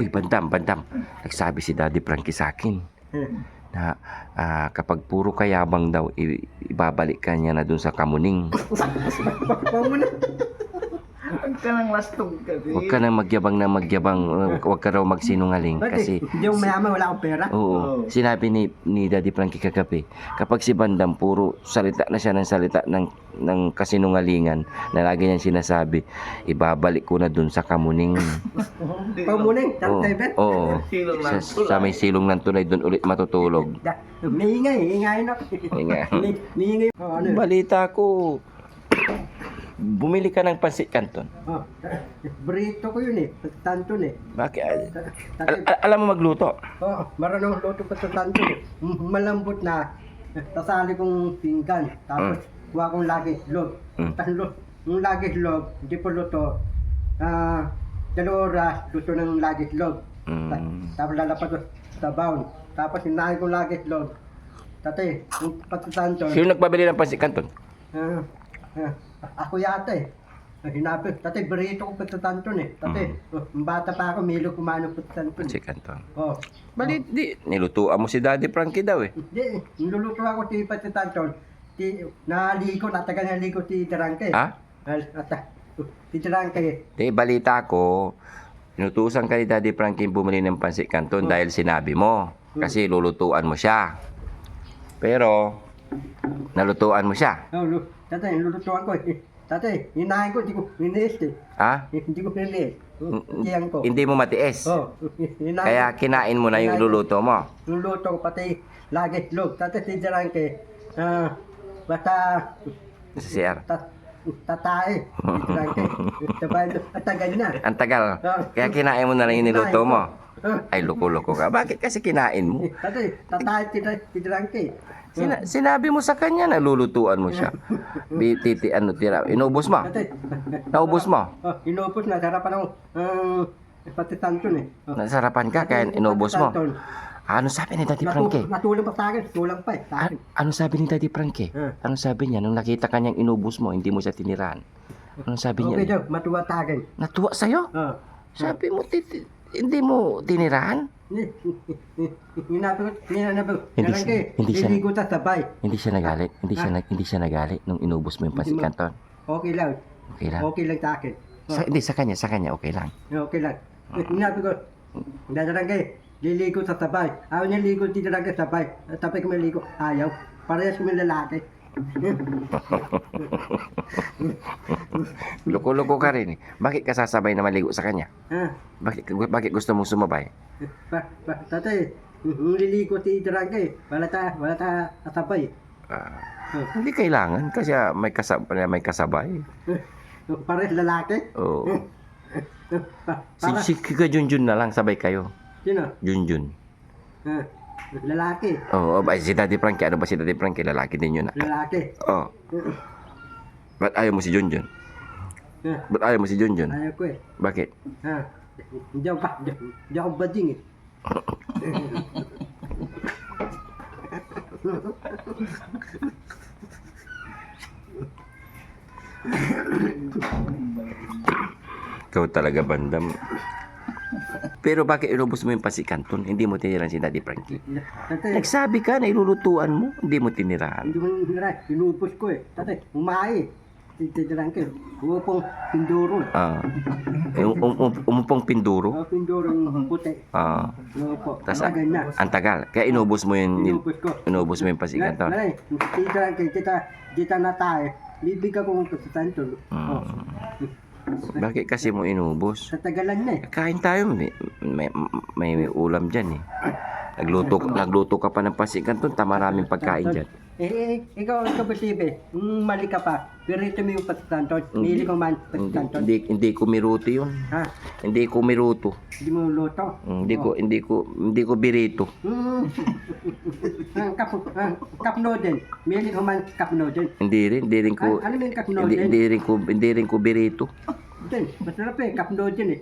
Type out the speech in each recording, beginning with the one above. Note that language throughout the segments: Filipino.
Uy, bandam. Nagsabi si Daddy Frankie sa akin na kapag puro kayabang daw, ibabalik ka niya na dun sa Kamuning. Huwag ka nang lastog kasi. Huwag ka nang magyabang. Huwag ka raw magsinungaling. Kasi Hindi yung mayaman, wala akong pera. oo, sinabi ni Daddy Frankie kagabi, kapag si Bandam puro salita na siya ng salita ng kasinungalingan na lagi niyang sinasabi, ibabalik ko na dun sa Kamuning. Pamuning, Oo, tantay oo. Silong ng Sa may silong ng tunay dun ulit matutulog. May ingay na. Ingay. May ingay. Oh, ano? Balita ko, bumili ka ng pansit canton. Oh, burrito ko yun eh. Tanton eh. Bakit? Alam mo magluto? Oh, marunong luto pa sa tanton eh. Malambot na. Tasali kong pinggan. Tapos, kuha kong lagi log. Yung lagi log, hindi po luto. 2 oras, luto ng lagi log. Tapos lalapag ko sa baon. Tapos, hinahin kong lagi log. Tate, yung patatanton. Sino nagbabili ng pansit canton? Ako yata eh. Hinapit. Tate, burrito ko patatanton eh. Tate, bata pa ako, milo kumain ng patatanton. Pansit canton. Oh. Bali, di, nilutuan mo si Daddy Frankie daw eh. Hindi, niluluto ako si patatanton. Naligo, natagal naligo si Tarangke. Ha? Si Tarangke. Di, balita ko, inutusan ka ni Daddy Frankie bumili ng pansit canton dahil sinabi mo. Kasi lulutuan mo siya. Pero, nalutuan mo siya. Tate, nilulutuan ko eh. Tate, hinahin ko, hindi ko hiniis eh. Ha? Hindi ko hiniis. Tiyan ko. Hindi mo matiis. Oh, hinahin Kaya ko. kinain mo na yung iluluto mo. Niluluto ko pati lagi log. Tate, si Tarangke. Basta Sa CR. tatae. Si Tarangke. Sabay, at tagal na. Ang tagal. Kaya kinain mo na lang yung niluto mo. Ay, loko-loko ka. Bakit kasi kinain mo? Tate, tatae si Tarangke. Sinabi mo sa kanya na lulutuan mo siya. Titi, tira. Inubos mo? Tate, Naubos mo? inupos na. Sarapan ako. Pati tanton eh. Nasarapan ka kaya inubos mo? Ano sabi ni Daddy Frankie? Natulong pa sa akin. Tulang pa eh. Sa akin. Ano sabi ni Daddy Frankie? Ano sabi niya nung nakita kanyang inubos mo, hindi mo siya tinirahan? Ano sabi Okay niya? daw, matuwa sa akin. Natuwa sa'yo? Sabi mo, hindi mo tinirahan? Hinabi ko. Hindi siya- Liligo sa sabay. Hindi siya nagalit? Hindi siya nagalit nung inubos mo yung pansit canton? Okay lang. Okay lang? Okay lang sa akin. Hindi, sa kanya, okay lang. Okay lang. Hinabi ko. Darangke, liligo sa sabay. Ayaw niya ligo dito lang sa sabay. Tapos kung maligo, ayaw. Parehas kami lalaki. Loko-loko ka rin eh. Bakit ka sasabay na maligo sa kanya? Bakit gusto mong sumabay? Tatay, liligo si Darangke. Wala ta sabay. Hindi kailangan kasi may kasabay. Parehas lalaki. Oo. Para, Si Kika Junjun na lang, sabay kayo. sino? Junjun. Lalaki. Oo, si Daddy Frankie. Ano ba si Daddy Frankie? Lalaki din yun. Lalaki. Oo. Ba't ayaw mo si Junjun? Ba't ayaw mo si Junjun? Ayaw ko eh. Bakit? Hindi ako bading eh. Ikaw talaga, Bandam. Pero bakit inubos mo yung pansit canton? Hindi mo tinirahan si Daddy Frankie. Tatay, Nagsabi ka na ilulutuan mo, hindi mo tinirahan. hindi mo nila, inupos ko eh. Tatay, umahay. Titirangke. Upong pinduro. Umupong pinduro. Pindurong puti. Opo. Tas Tagal na. ang tagal. Kaya inubos mo Inupos ko. yung pansit canton. Nanay, titirangke, kita na tayo. Bibigyan ko kung pagsasanto. Bakit kasi mo inubos? Sa tagalan na eh. Kain tayo, may ulam dyan eh. Nagluto ka pa ng pansit canton, maraming pagkain dyan. Ikaw ba Tibe? Mali ka pa. Pero ito mo yung pagsasanto. Nili ko man pagsasanto. Hindi ko miruto yun. Ha? Hindi ko miruto. Hindi mo luto? Hindi ko birito. Cup noodle. Mili ko man cup noodle. Hindi rin ko Ano yung cup noodle? hindi rin ko birito. Ito, masarap eh. Cup noodle eh.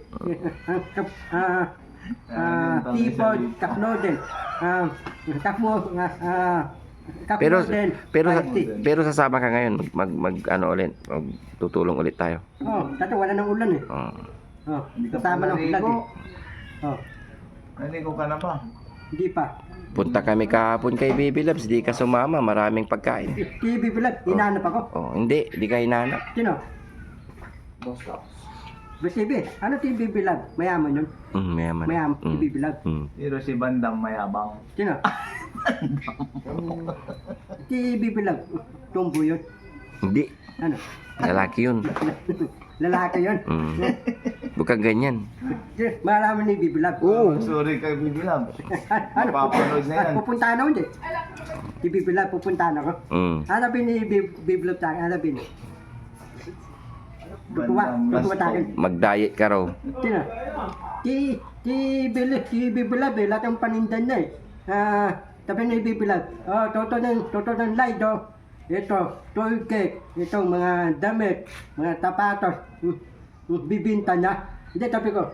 Seafood, cup noodle. Cup mo, cup Pero noodle. pero Iced tea. pero sasama ka ngayon mag ano ulit, tutulong ulit tayo. Dati wala nang ulan eh. Oh. Kasama ng ulan eh. Oh, Naligo ka na ba? hindi pa. Punta kami kahapon kay Baby Labs, di ka sumama, maraming pagkain. TV Vlog, hinanap ako. Oh, hindi, di ka hinanap. Sino? Boss Lops. BCB. Ano TV Vlog? Mayaman yun. Mayaman. Mayaman, TV Vlog. Pero si Bandang mayabang. Sino? TV Vlog. Tumbo yun. Hindi, Ano? lalaki yun. Lalaki yun. Huwag kang ganyan. Malaman ni Bibilab. Oo. Sorry kay Bibilab. Ano? Mapapanood na yan. Pupuntahan ako hindi. Si Bibilab, pupuntahan ako. Ano sabi ni Bibilab sa akin? Ano sabi ni? Tutuwa sa akin. Mag-diet ka raw. Sino? Si Bibilab eh, lahat ng panindan niya eh. Sabi ni Bibilab, toto ng light oh. Ito, toy cake, itong mga damit, mga tapatos, bibinta niya. Hindi, sabi ko,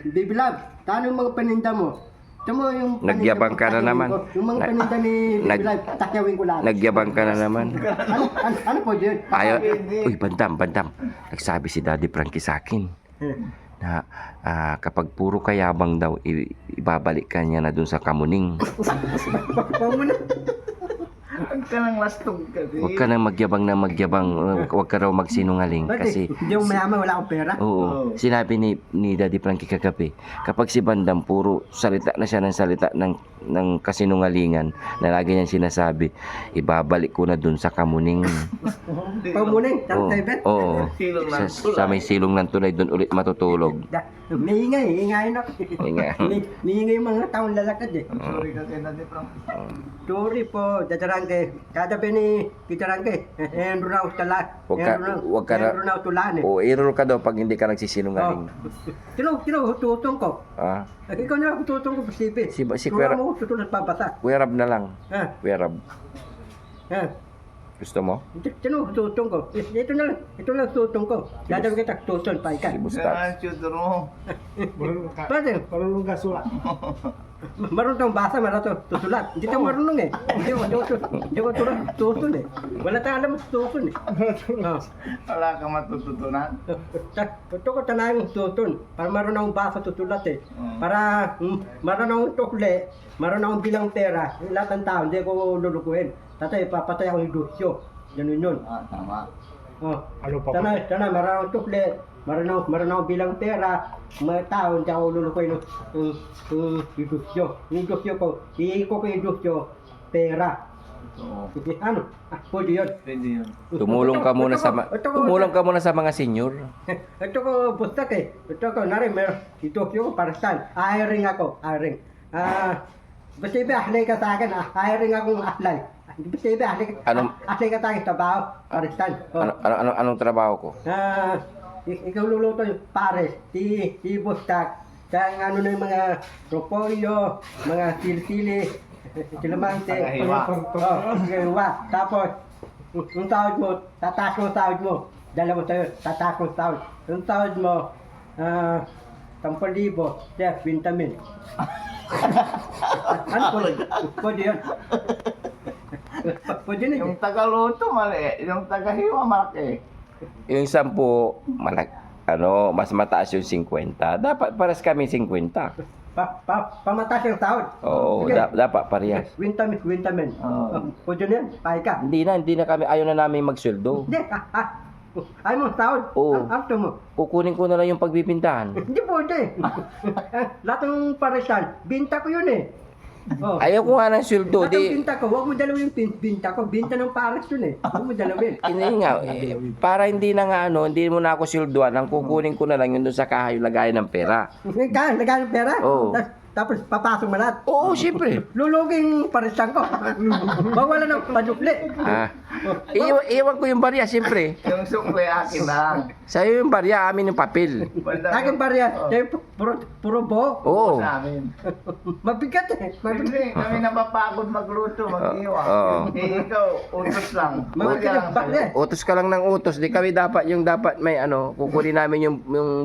Bibilab, paano yung mga paninda mo? Ito mo yung paninda Nagyabang mo, ka na takyawin naman. ko. Yung mga paninda ni Bibilab, takyawin ko lahat. Nagyabang ka na naman. Ano po yun? Ayaw, uy, bandam. Nagsabi si Daddy Frankie sa akin na kapag puro kayabang daw, ibabalik ka niya na dun sa kamuning. Huwag mo na. Huwag ka nang lastog kasi. Huwag ka na magyabang, huwag ka raw magsinungaling kasi Hindi yung mayaman, wala akong pera. oo, sinabi ni Daddy Frankie kagabi, kapag si Bandam puro salita na siya ng salita ng kasinungalingan na lagi niyang sinasabi, ibabalik ko na dun sa kamuning. Pamuning, Oo, tartay oo. Silong ng Sa may silong ng tulay dun ulit matutulog. May ingay na. Ingay. May ingay yung mga taong lalakad eh. Sorry ka kay Daddy Frank. Sorry po, Dadarangke. Katabi ni Dadarangke. Enro na utala. Huwag ka na, Enro na utulaan eh. o error ka daw pag hindi ka nagsisinungaling. Sino, tutong ko. Ah, Ikaw na ako tutong ko, Pasipi. Si Tura Kuya- mo, tutulad pabasa. Kuya Rab na lang. Ha? Kuya Rab, Ha? gusto mo? Sino, tutong ko. Ito lang tutong ko. Dadawin kita, tutong pa ika. Si Bustas. Kaya shooter mo. Bakit? Marunong ka sulat. Marunong kang basa, marunong tutulat. Hindi tayo marunong eh. Hindi ko tutun eh. Wala tayong alam sa tutun eh. Oh. Wala kang matututunan. Ito ko tanang tutun. Para marunong akong basa tutulat eh. Para marunong akong tukli, marunong akong bilang pera. Lahat ng tao, hindi ko lulukuhin. Tatay, papatay akong indusyo. Ganun yun. Tama. Oh. Tanay, marunong akong tukli. Marunong akong bilang pera. Mga tao, hindi ako lulukuhin ng indusyo. Yung indusyo ko, iiko ko yung indusyo, pera. Oo. Ano? Pwede yun. Pwede yun. Tumulong ka muna sa mga senior. Ito ko bustak eh. Ito ko nari meron. Ito ko para saan. Hiring ako. Hiring. Basta iba ahlay ka sa akin. Hiring akong ahlay. Basta iba ahlay ka sa akin. Trabaho. Para saan. Anong trabaho ko? Ikaw luluto yung pares. Si bustak. Kaya ano na yung mga propolyo, mga sili-sili, silamante. Tagahiwa. Tapos, yung sahod mo, tataas mo ang sahod mo. Dala mo sa'yo, tataas mo ang sahod. Yung sahod mo, 10,000, chef, vitamin. Ano po? Pwede yun. Pwede na yun. Yung tagaluto mali. Yung tagahiwa malaki. Yung 10, mas mataas yung 50. Dapat pares kami 50. Pamatas yung sahod. Oo, Sige. dapat parehas. Vitamin. Pwede na yan, pahay ka. Hindi na kami, ayaw na namin magsweldo. Hindi, ayaw mo sahod. Oo. After mo. Kukunin ko na lang yung pagbibintahan. Hindi pwede. Lahat ng paresan, binta ko yun eh. Oh. Ayaw ko nga ng sweldo. Lahat ng Di, binta ko, huwag mo dalawin yung binta ko. Binta ng pares yun eh. Huwag mo dalawin. hindi nga, para hindi na nga hindi mo na ako sweldoan, ang kukunin ko na lang yun doon sa kahayo lagayan ng pera. Lagyan ng pera. Oo. Tapos papasok mo lahat. Oo, siyempre. Luluging paresan ko. Bawala ng panukli. Iwan ko yung barya, siyempre. Yung sukle akin lang. Sa'yo yung barya, amin yung papel. Akin pariya, puro buo. Oo. Sa amin. Mabigat eh. Hindi, kami napapagod magluto, mag-iwa. Oo. Eh, ikaw, utos lang. Mabigat bakit eh. Utos ka lang ng utos. Di kami dapat may kukunin namin yung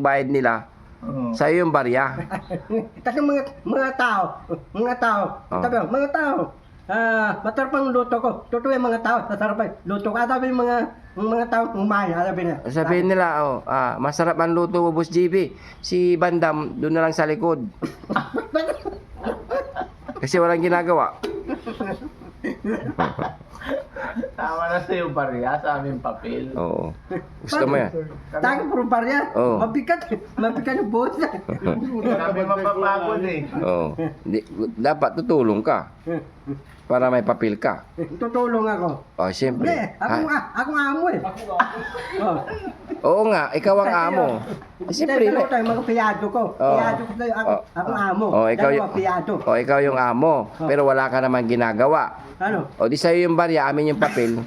bayad nila. Oo. Sa'yo yung barya. Tapos yung mga tao, Oh. sabi mo, mga tao, masarap ang luto ko. Totoo yung mga tao, masarap ang luto ko. Sabi yung mga tao kumain, sabi na. Sabihin nila, masarap ang luto mo, Boss JB. Si Bandam, doon na lang sa likod. Kasi walang ginagawa. Tama na sa'yo, Barya, sa aming papel. Oo. Gusto mo yan? Tayo puro barya. Oo. Mabigat yung buhos. Kami mapapagod eh. Oo. Dapat tutulong ka para may papel ka. Tutulong ako. Oh, siyempre. Hindi, akong amo eh. Oh. Oo nga, ikaw ang amo. Siyempre. Dalawa tayo, mga piyado ko. Oo. Piyado ko tayo, akong amo. Ikaw Dalawa piyado. ikaw yung amo, pero wala ka naman ginagawa. Ano? O di sa'yo yung barya, amin yung papel.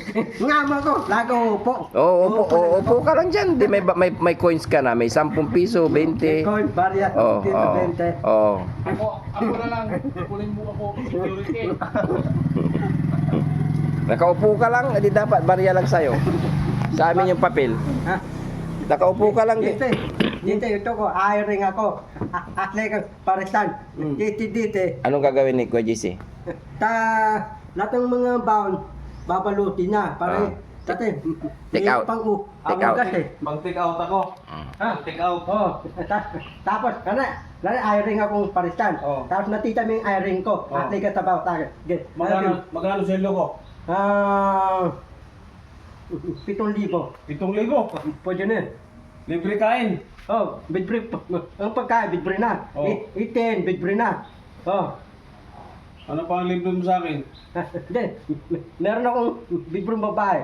Ng amo ko, lagi upo. Upo ka lang dyan. Di, may coins ka na, may 10 piso, 20. Coin, barya, Oo, 20. oo. Ako na lang, kunin mo ako security. Nakaupo ka lang, edi dapat barya lang sa'yo. Sa amin yung papel. Ha? Nakaupo ka lang. Dito, ito ko, hiring ako. Atlay kang parisan. Dito. Anong gagawin ni Kuya JC? Lahat ng mga baon, babalutin na. Para, dati, Take out. Take out. Mag-take out ako. Take out. Tapos, hiring akong parisan. Oh. Tapos natita mo yung hiring ko. Oh. Atlay ka tabaw tayo. Magkano sweldo ko? 7,000. 7,000. Pwede na. Libre kain. Oh, bidbre. Ang pagkain, bidbre na. Oh. Itin, bidbre na. Oh. Ano pa ang libre mo sa akin? Hindi. Meron akong bidbreng babae.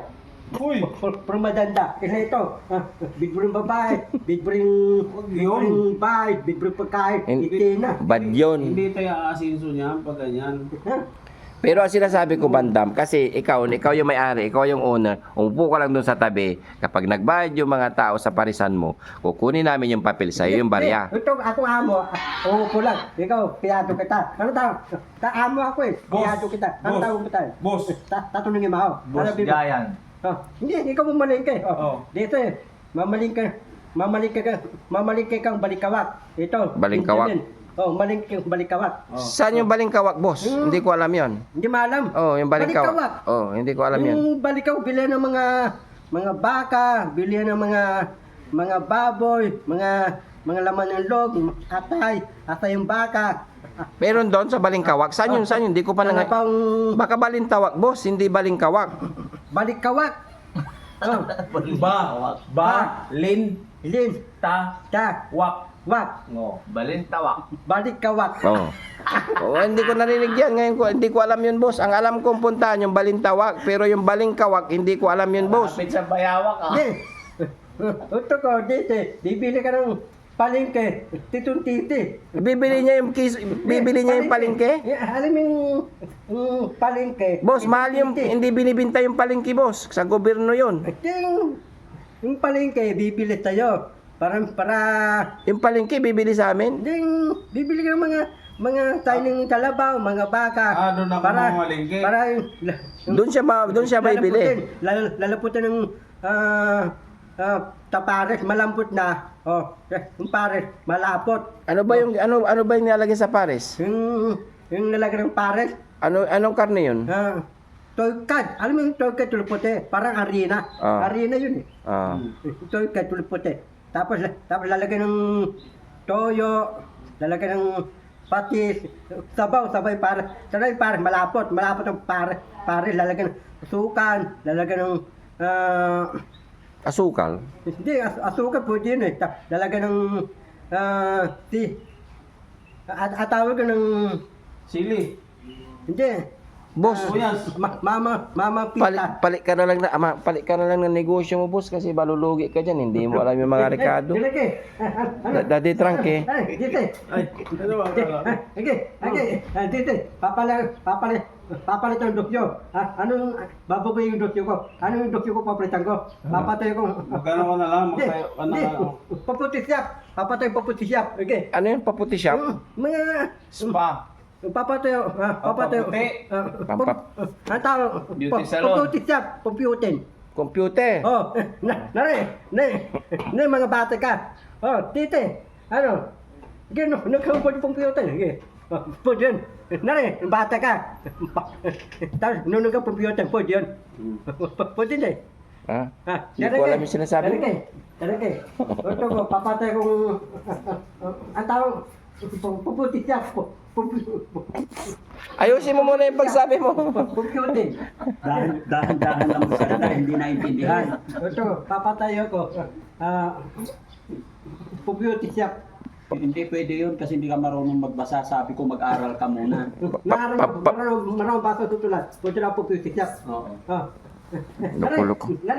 Uy! Pero madanda. Kasi ito, bidbreng babae, bidbreng bahay, bidbreng pagkain, itin na. Bad yun. Hindi tayo aasinso niya pag ganyan. Pero ang sinasabi ko, Bandam, kasi ikaw yung may-ari, ikaw yung owner, umupo ka lang doon sa tabi. Kapag nagbayad yung mga tao sa parisan mo, kukunin namin yung papel sa'yo, yung barya. Ito, akong amo, uupo lang. Ikaw, piyado kita. Ano tawag? Amo ako eh. Boss. Piyado kita. Ano Boss. tawag kita? Boss. Tatanungin mo ako. Boss Giant. Hindi, ikaw mamalingke. Oo. Dito eh, mamalingke kang balikawak. Ito. Balikawak? Indian. Malingke balikawak. Saan yung balingkawak, boss? Hindi ko alam yon. Hindi maalam. Yung balingkawak. Hindi ko alam yan. Yung balikaw, bilihan ng mga baka, bilihan ng mga baboy, mga laman ng log, atay yung baka. Meron doon sa balingkawak. Saan yun? Hindi ko pa Ano nang... pang Baka balintawak, boss, hindi balingkawak. balikawak. Lin, Lin, ta, wak, Balintawak. balikawak. Hindi ko narinig yan. Ngayon hindi ko alam yun, boss. Ang alam kong puntahan yung balintawak, pero yung balingkawak, hindi ko alam yun, boss. Kapit sa bayawak ah. Hindi. Ito ko, dito, bibili ka ng palengke, titong titi. Bibili niya yung palengke? Alam mo yung palengke. Boss, mahal yung, hindi binibinta yung palengke, boss. Sa gobyerno yun. Yung palengke, bibili tayo. Para, Yung palengke, bibili sa amin. bibili ka ng mga tayong kalabaw, mga baka. doon ako mamalingke. Doon siya bibili. Lalaputin ng tapares, malambot na. Yung pares, malapot. Ano ba yung nilalagay sa pares? Yung lalagyan ng pares, Anong karne yun? toykad. Alam mo yung toykad tuluputi? Parang harina. Harina yun eh. Toykad tuluputi. Tapos lalagyan ng toyo, lalagyan ng patis, sabay para malapot ang pare, lalagyan ng sukan, lalagyan ng Asukal? hindi, asukal po din eh. Lalagyan ng atawag ng sili. hindi. Boss, Mama pita. palit ka na lang ng negosyo mo, boss, kasi balulugi ka dyan. Hindi mo alam yung mga rekado. Dati trangke. Dito. Ano ba? Dito. Papalit ang dokyo. Anong babagoy yung dokyo ko? Ano yung dokyo ko papalitan ko? Papatay ko. Magkano ka na lang? Paputi siya. Paputi siya. Okay. Ano yung paputi shop? Mga Spa. papatayo. Paputi. Ang tawag. Beauty salon. Paputi siya. Computing. Computer. Mga bata ka. Tite. Ano? Gano, nagkaroon po yung computer. Pwede yun. Nari, bata ka. Tapos, nunod ka computer, pwede yun. Pwede din. Ha? Ha, Hindi ko alam yung sinasabi mo. Darike. Ito ko, papatay kong... Ang tawag, puputi siya. Ayusin mo muna yung pagsabi mo. Puputi. Dahan-dahan lang magsalita, hindi naintindihan. Ito, papatay ako. Puputi siya. Hindi pwede yun kasi hindi ka marunong magbasa. Sabi ko mag-aral ka muna. Marang basa tutulan. Pwede lang puputi siya. Oo. Ah. Loko-loko. Nari,